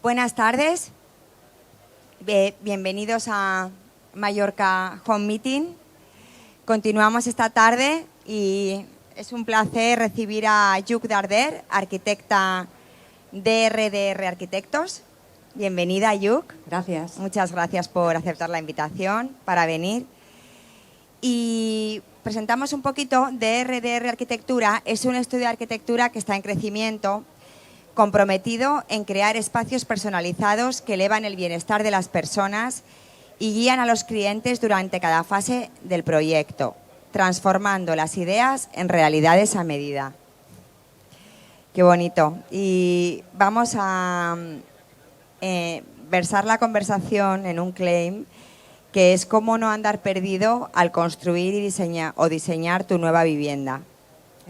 Buenas tardes, bienvenidos a Mallorca Home Meeting. Continuamos esta tarde y es un placer recibir a Lluc Darder, arquitecta de RDR Arquitectos. Bienvenida, Lluc. Gracias. Muchas gracias por aceptar la invitación para venir. Y presentamos un poquito de RDR Arquitectura. Es un estudio de arquitectura que está en crecimiento, comprometido en crear espacios personalizados que elevan el bienestar de las personas y guían a los clientes durante cada fase del proyecto, transformando las ideas en realidades a medida. Qué bonito. Y vamos a versar la conversación en un claim que es cómo no andar perdido al construir y diseñar tu nueva vivienda.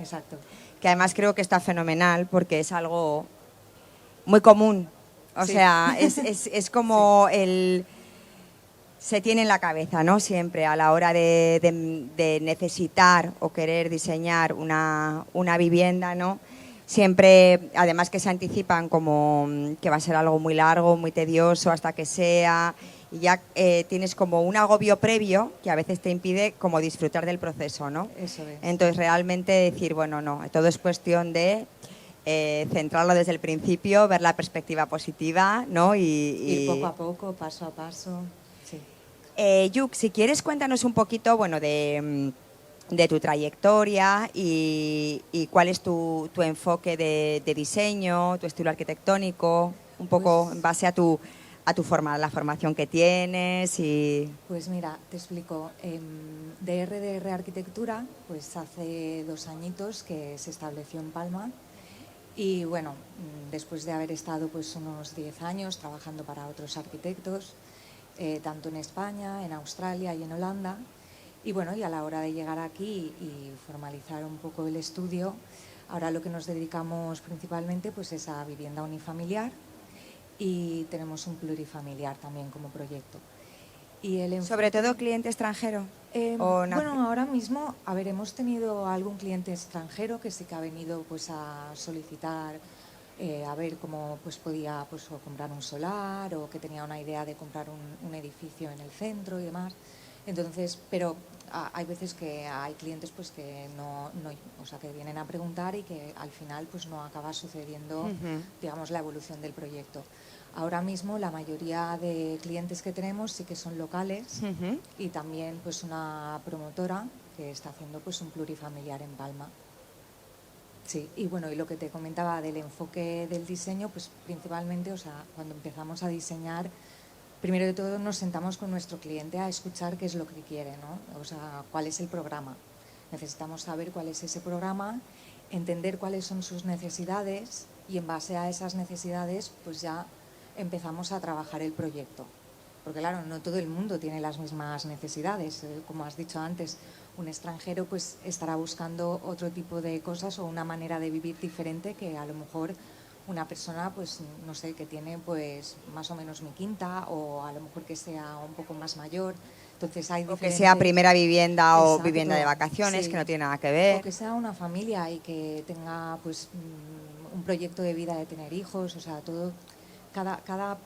Exacto. Que además creo que está fenomenal porque es algo muy común. O sea, es como se tiene en la cabeza, ¿no? Siempre a la hora de necesitar o querer diseñar una vivienda, ¿no? Siempre, además que se anticipan como que va a ser algo muy largo, muy tedioso hasta que sea, y ya tienes como un agobio previo que a veces te impide como disfrutar del proceso, ¿no? Eso es. Entonces realmente decir, bueno, no, todo es cuestión de centrarlo desde el principio, ver la perspectiva positiva, ¿no? Ir poco a poco, paso a paso. Sí. Lluc, si quieres cuéntanos un poquito, bueno, de tu trayectoria y cuál es tu enfoque de diseño, tu estilo arquitectónico, un poco en base a tu la formación que tienes y... Pues mira, te explico. De RDR Arquitectura, pues hace 2 añitos que se estableció en Palma y bueno, después de haber estado pues unos 10 años trabajando para otros arquitectos, tanto en España, en Australia y en Holanda. Y bueno, y a la hora de llegar aquí y formalizar un poco el estudio, ahora lo que nos dedicamos principalmente pues es a vivienda unifamiliar y tenemos un plurifamiliar también como proyecto. Y ¿Sobre todo cliente extranjero? Bueno, ahora mismo, a ver, hemos tenido algún cliente extranjero que sí que ha venido pues a solicitar a ver cómo pues podía pues o comprar un solar o que tenía una idea de comprar un edificio en el centro y demás. Entonces, pero hay veces que hay clientes pues que no, o sea, que vienen a preguntar y que al final pues no acaba sucediendo, digamos, la evolución del proyecto. Ahora mismo la mayoría de clientes que tenemos sí que son locales y también pues una promotora que está haciendo pues un plurifamiliar en Palma. Sí, y bueno, y lo que te comentaba del enfoque del diseño, pues principalmente, o sea, cuando empezamos a diseñar, primero de todo nos sentamos con nuestro cliente a escuchar qué es lo que quiere, ¿no? O sea, cuál es el programa. Necesitamos saber cuál es ese programa, entender cuáles son sus necesidades y en base a esas necesidades, pues ya empezamos a trabajar el proyecto. Porque claro, no todo el mundo tiene las mismas necesidades. Como has dicho antes, un extranjero pues estará buscando otro tipo de cosas o una manera de vivir diferente que a lo mejor una persona pues no sé, que tiene pues más o menos mi quinta o a lo mejor que sea un poco más mayor. Entonces hay o que sea primera vivienda. Exacto. O vivienda de vacaciones, sí. Que no tiene nada que ver. O que sea una familia y que tenga pues un proyecto de vida de tener hijos, o sea, todo, cada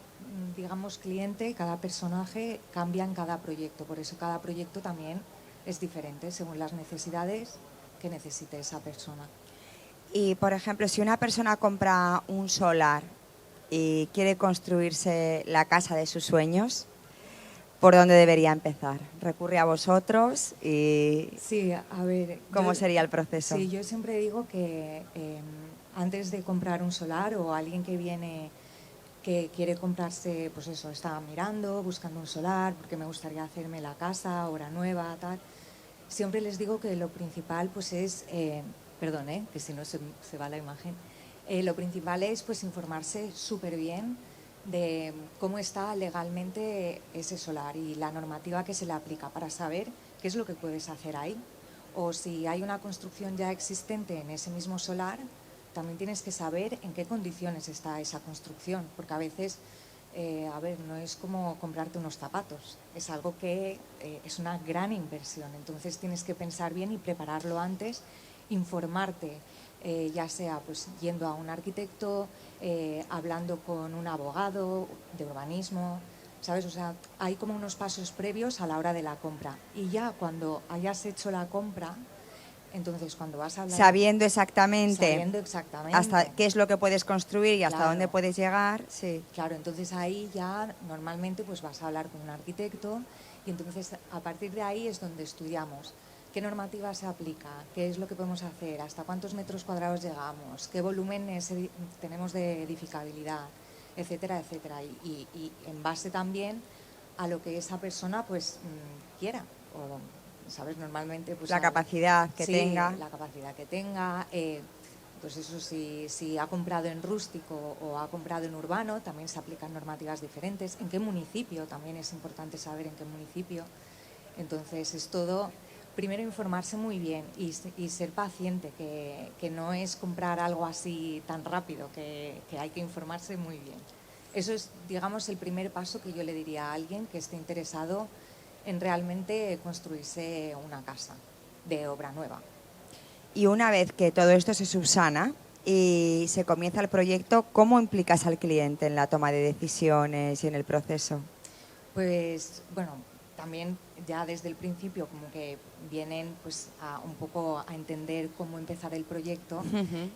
digamos cliente, cada personaje cambia en cada proyecto, por eso cada proyecto también es diferente según las necesidades que necesite esa persona. Y por ejemplo, si una persona compra un solar y quiere construirse la casa de sus sueños, ¿por dónde debería empezar? ¿Recurre a vosotros? Y sí, a ver, ¿cómo sería el proceso? Sí, yo siempre digo que antes de comprar un solar o alguien que viene que quiere comprarse, pues eso, está mirando, buscando un solar, porque me gustaría hacerme la casa, obra nueva, tal. Siempre les digo que lo principal pues es, perdón, que si no se va la imagen, lo principal es pues informarse súper bien de cómo está legalmente ese solar y la normativa que se le aplica para saber qué es lo que puedes hacer ahí. O si hay una construcción ya existente en ese mismo solar, también tienes que saber en qué condiciones está esa construcción, porque a veces, a ver, no es como comprarte unos zapatos, es algo que es una gran inversión, entonces tienes que pensar bien y prepararlo antes, informarte ya sea pues yendo a un arquitecto, hablando con un abogado de urbanismo, ¿sabes? O sea, hay como unos pasos previos a la hora de la compra. Y ya cuando hayas hecho la compra, entonces cuando vas a hablar... Sabiendo exactamente, Sabiendo exactamente. hasta qué es lo que puedes construir y hasta Claro. dónde puedes llegar, sí. Claro, entonces ahí ya normalmente pues vas a hablar con un arquitecto y entonces a partir de ahí es donde estudiamos qué normativa se aplica, qué es lo que podemos hacer, hasta cuántos metros cuadrados llegamos, qué volúmenes tenemos de edificabilidad, etcétera, etcétera. Y en base también a lo que esa persona pues quiera, o, ¿sabes? Normalmente pues... La capacidad que sí, tenga. la capacidad que tenga, pues eso, si ha comprado en rústico o ha comprado en urbano, también se aplican normativas diferentes. ¿En qué municipio? También es importante saber en qué municipio. Entonces es todo, primero informarse muy bien y ser paciente, que no es comprar algo así tan rápido, que hay que informarse muy bien. Eso es, digamos, el primer paso que yo le diría a alguien que esté interesado en realmente construirse una casa de obra nueva. Y una vez que todo esto se subsana y se comienza el proyecto, ¿cómo implicas al cliente en la toma de decisiones y en el proceso? Pues bueno, también ya desde el principio como que vienen pues un poco a entender cómo empezar el proyecto.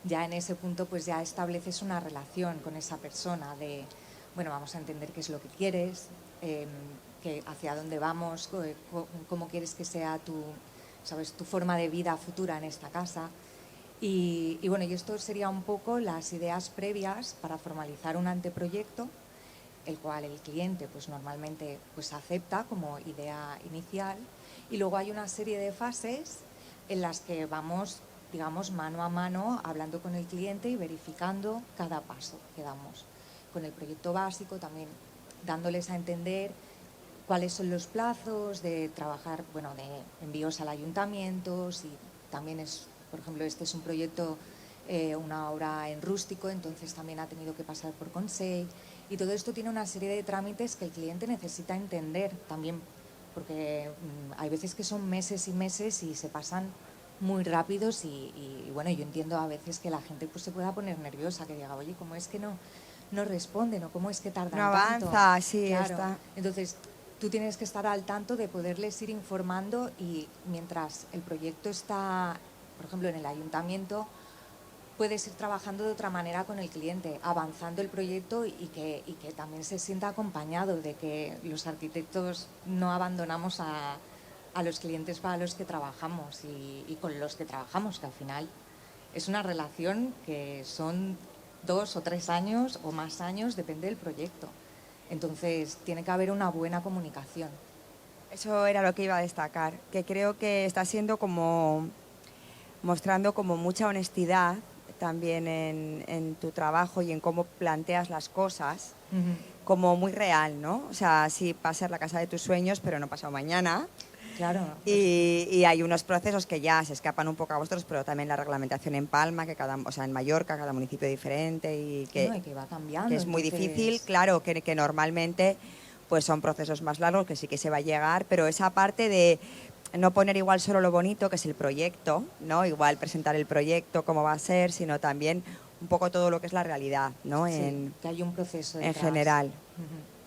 Ya en ese punto pues ya estableces una relación con esa persona de, bueno, vamos a entender qué es lo que quieres, hacia dónde vamos, cómo quieres que sea ¿sabes?, tu forma de vida futura en esta casa. Y bueno, y esto sería un poco las ideas previas para formalizar un anteproyecto, el cual el cliente pues normalmente pues acepta como idea inicial, y luego hay una serie de fases en las que vamos, digamos, mano a mano hablando con el cliente y verificando cada paso que damos. Con el proyecto básico también dándoles a entender cuáles son los plazos de trabajar, bueno, de envíos al ayuntamiento, si también es, por ejemplo, este es un proyecto, una obra en rústico, entonces también ha tenido que pasar por Consell, y todo esto tiene una serie de trámites que el cliente necesita entender también, porque hay veces que son meses y meses y se pasan muy rápidos y bueno, yo entiendo a veces que la gente pues se pueda poner nerviosa, que diga, oye, ¿cómo es que no responden o cómo es que tardan No tanto? avanza, sí, claro. está. Entonces, tú tienes que estar al tanto de poderles ir informando, y mientras el proyecto está, por ejemplo, en el ayuntamiento, puedes ir trabajando de otra manera con el cliente, avanzando el proyecto y que también se sienta acompañado, de que los arquitectos no abandonamos a los clientes para los que trabajamos y con los que trabajamos, que al final es una relación que son 2 o 3 años o más años, depende del proyecto. Entonces tiene que haber una buena comunicación. Eso era lo que iba a destacar, que creo que está siendo como mostrando como mucha honestidad también en tu trabajo y en cómo planteas las cosas, como muy real, ¿no? O sea, sí va a ser la casa de tus sueños, pero no pasado mañana. Claro. Y hay unos procesos que ya se escapan un poco a vosotros, pero también la reglamentación en Palma, que o sea, en Mallorca, cada municipio diferente y que, no, y que va cambiando. que es muy entonces... difícil, claro, que normalmente pues son procesos más largos, que sí que se va a llegar, pero esa parte de no poner igual solo lo bonito, que es el proyecto, ¿no? Igual presentar el proyecto, cómo va a ser, sino también un poco todo lo que es la realidad, ¿no? Sí, que hay un proceso en detrás. general.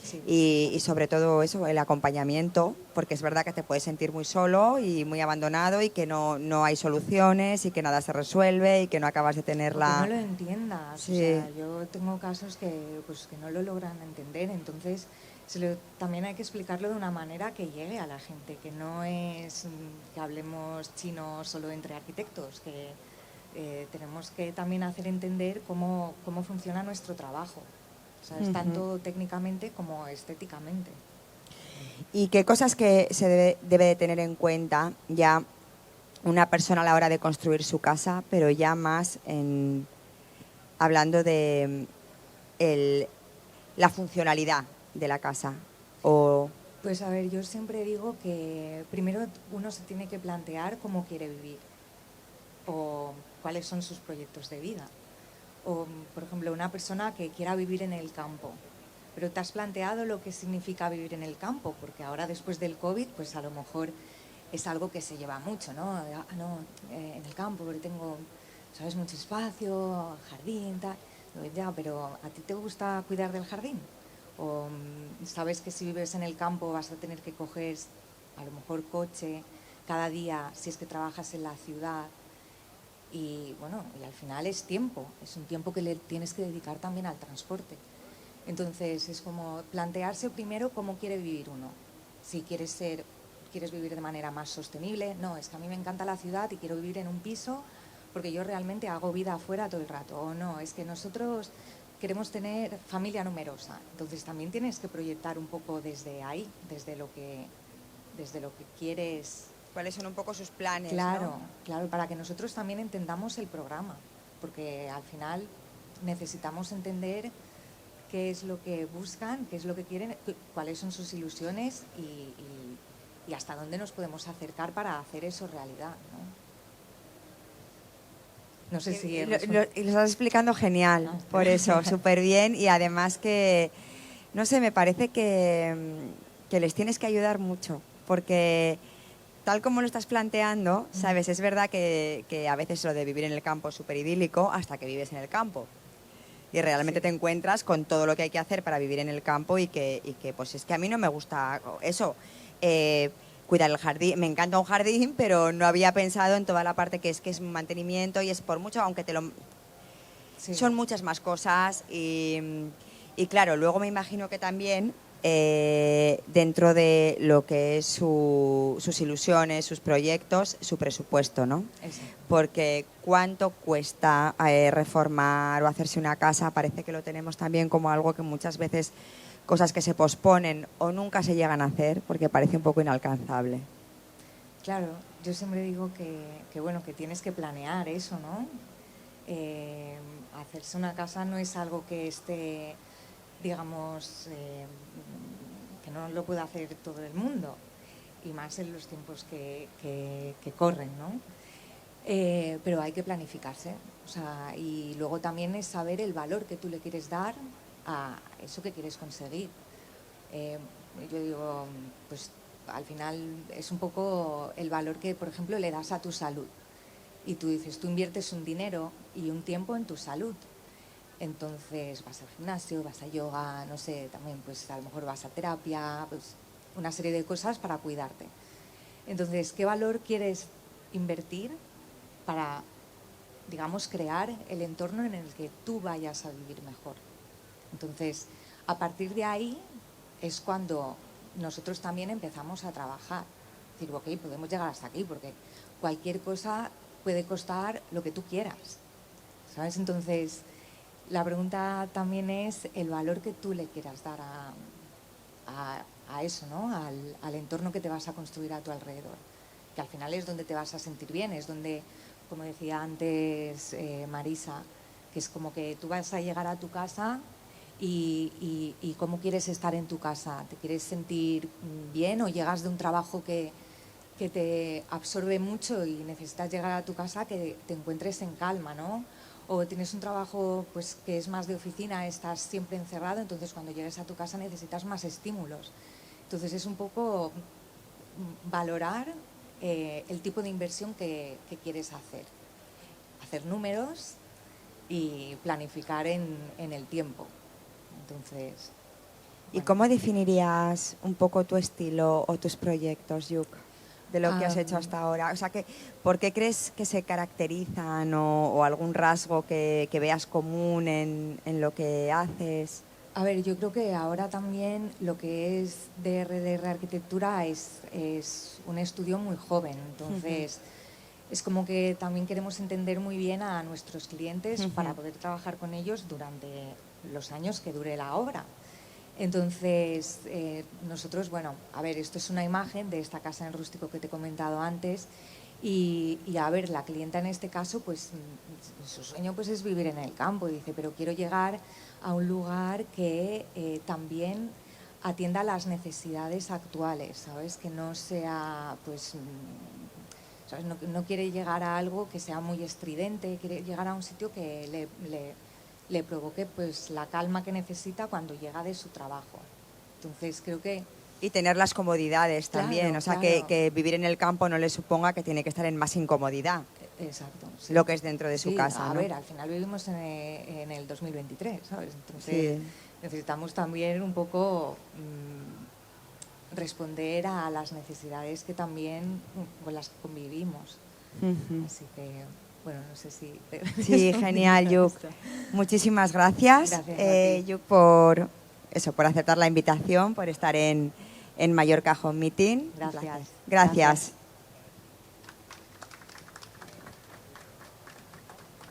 Sí. Y sobre todo eso, el acompañamiento, porque es verdad que te puedes sentir muy solo y muy abandonado y que no hay soluciones y que nada se resuelve y que no acabas de tener o la... que no lo entiendas. Sí. O sea, yo tengo casos que no lo logran entender, entonces también hay que explicarlo de una manera que llegue a la gente, que no es que hablemos chino solo entre arquitectos, que tenemos que también hacer entender cómo funciona nuestro trabajo, ¿sabes? Tanto técnicamente como estéticamente. ¿Y qué cosas que se debe de tener en cuenta ya una persona a la hora de construir su casa, pero ya más hablando de la funcionalidad de la casa? Pues a ver, yo siempre digo que primero uno se tiene que plantear cómo quiere vivir o cuáles son sus proyectos de vida. O, por ejemplo, una persona que quiera vivir en el campo. Pero ¿te has planteado lo que significa vivir en el campo? Porque ahora, después del COVID, pues a lo mejor es algo que se lleva mucho, ¿no? En el campo, porque tengo ¿sabes? Mucho espacio, jardín, tal. Digo, ya, pero ¿a ti te gusta cuidar del jardín? O sabes que si vives en el campo vas a tener que coger a lo mejor coche cada día si es que trabajas en la ciudad. Y bueno, y al final es tiempo, es un tiempo que le tienes que dedicar también al transporte. Entonces es como plantearse primero cómo quiere vivir uno. Si quieres vivir de manera más sostenible, no, es que a mí me encanta la ciudad y quiero vivir en un piso porque yo realmente hago vida afuera todo el rato. O no, es que nosotros queremos tener familia numerosa. Entonces también tienes que proyectar un poco desde ahí, desde lo que quieres. ¿Cuáles son un poco sus planes? Claro, ¿no? claro, para que nosotros también entendamos el programa, porque al final necesitamos entender qué es lo que buscan, qué es lo que quieren, cuáles son sus ilusiones y hasta dónde nos podemos acercar para hacer eso realidad, ¿no? No sé si... Y lo estás explicando genial, por eso, súper bien, y además que, no sé, me parece que les tienes que ayudar mucho, porque tal como lo estás planteando, sabes, es verdad que a veces lo de vivir en el campo es súper idílico hasta que vives en el campo. Y realmente Sí. te encuentras con todo lo que hay que hacer para vivir en el campo y que pues es que a mí no me gusta eso, cuidar el jardín. Me encanta un jardín, pero no había pensado en toda la parte que es mantenimiento y es por mucho, aunque Sí. son muchas más cosas y claro, luego me imagino que también dentro de lo que es sus ilusiones, sus proyectos, su presupuesto, ¿no? Exacto. Porque cuánto cuesta reformar o hacerse una casa, parece que lo tenemos también como algo que muchas veces, cosas que se posponen o nunca se llegan a hacer porque parece un poco inalcanzable. Claro, yo siempre digo que bueno, que tienes que planear eso, ¿no? Hacerse una casa no es algo que esté, digamos, que no lo pueda hacer todo el mundo, y más en los tiempos que corren, ¿no? Pero hay que planificarse, o sea, y luego también es saber el valor que tú le quieres dar a eso que quieres conseguir. Yo digo, pues al final es un poco el valor que, por ejemplo, le das a tu salud. Y tú dices, tú inviertes un dinero y un tiempo en tu salud. Entonces vas al gimnasio, vas a yoga, no sé, también pues a lo mejor vas a terapia, pues una serie de cosas para cuidarte. Entonces, ¿qué valor quieres invertir para, digamos, crear el entorno en el que tú vayas a vivir mejor? Entonces, a partir de ahí es cuando nosotros también empezamos a trabajar. Decir, ok, podemos llegar hasta aquí, porque cualquier cosa puede costar lo que tú quieras, ¿sabes? Entonces, la pregunta también es el valor que tú le quieras dar a eso, ¿no? Al entorno que te vas a construir a tu alrededor, que al final es donde te vas a sentir bien, es donde, como decía antes Marisa, que es como que tú vas a llegar a tu casa y cómo quieres estar en tu casa. ¿Te quieres sentir bien o llegas de un trabajo que te absorbe mucho y necesitas llegar a tu casa que te encuentres en calma, ¿no? O tienes un trabajo pues que es más de oficina, estás siempre encerrado, entonces cuando llegues a tu casa necesitas más estímulos. Entonces es un poco valorar el tipo de inversión que quieres hacer números y planificar en el tiempo. Entonces, ¿Y cómo definirías un poco tu estilo o tus proyectos, Yuk, de lo que has hecho hasta ahora? O sea, ¿por qué crees que se caracterizan o algún rasgo que veas común en lo que haces? A ver, yo creo que ahora también lo que es de RDR Arquitectura es un estudio muy joven, entonces es como que también queremos entender muy bien a nuestros clientes para poder trabajar con ellos durante los años que dure la obra. Entonces, nosotros, bueno, a ver, esto es una imagen de esta casa en rústico que te he comentado antes y a ver, la clienta en este caso, pues su sueño pues es vivir en el campo. Dice, pero quiero llegar a un lugar que también atienda las necesidades actuales, ¿sabes? Que no sea, pues, ¿sabes? No quiere llegar a algo que sea muy estridente, quiere llegar a un sitio que le provoque pues la calma que necesita cuando llega de su trabajo. Entonces creo que... Y tener las comodidades también, Claro, o sea, claro. que vivir en el campo no le suponga que tiene que estar en más incomodidad. Exacto. Sí. lo que es dentro de su Sí, casa, a ¿no? ver, al final vivimos en el 2023, ¿sabes? Entonces Sí. necesitamos también un poco responder a las necesidades que también con las que convivimos. Ujú. Así que, bueno, no sé si... te Sí, respondí genial, a Yuk. esto. Muchísimas gracias, Gracias a ti. Yuk, por aceptar la invitación, por estar en Mallorca Home Meeting. Gracias. Gracias.